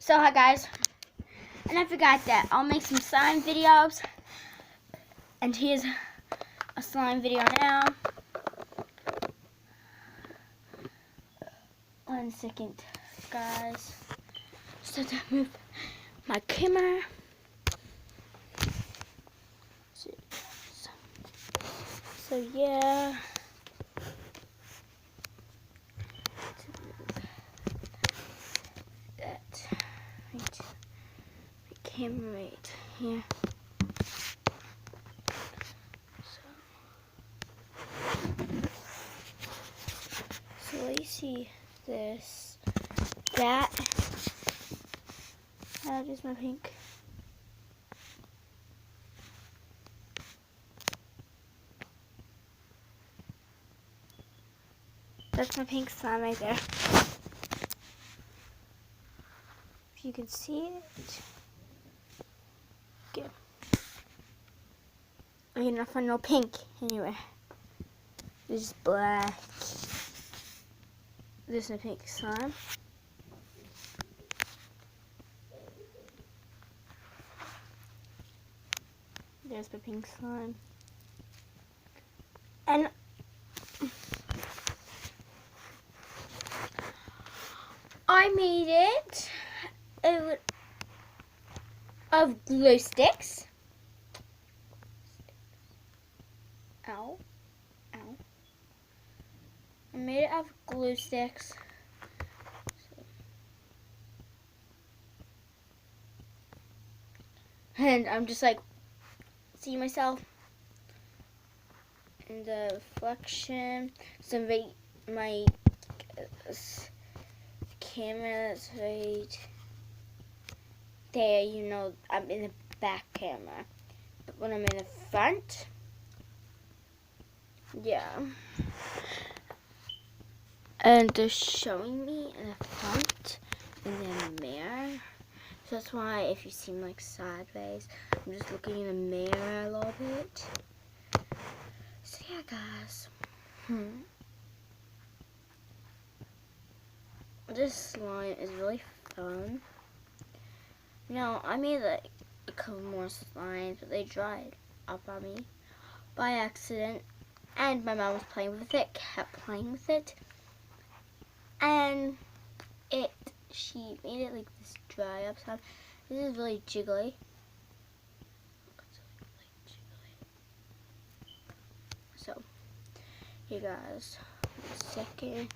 So hi guys, and I forgot that I'll make some slime videos, and here's a slime video now. 1 second guys, so to move my camera. So yeah, that right, my camera right here. So let you see this, that is my pink. That's my pink slime right there. If you can see it. Good. I get enough for no pink anyway. This is black. This is my pink slime. There's my pink slime. And I made it of glue sticks. Ow. Ow. I made it of glue sticks. And I'm just like, see myself in the reflection. So my camera's right there, you know, I'm in the back camera. But when I'm in the front, yeah. And they're showing me in the front in the mirror. So that's why if you see me like sideways, I'm just looking in the mirror a little bit. So yeah guys. This slime is really fun. Now, I made like a couple more slimes, but they dried up on me by accident. And my mom was playing with it, kept playing with it. And she made it like this dry up slime. This is really jiggly. So, here guys, 1 second.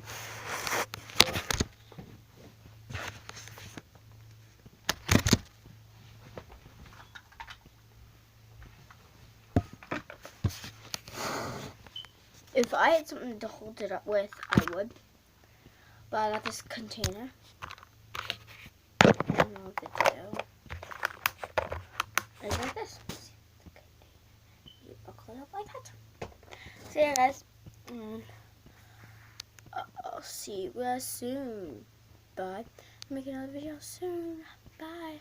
If I had something to hold it up with, I would. But I got this container. I don't know what to do. It's like this. You buckle it up like that. So yeah guys. I'll see you guys soon. Bye. Make another video soon. Bye.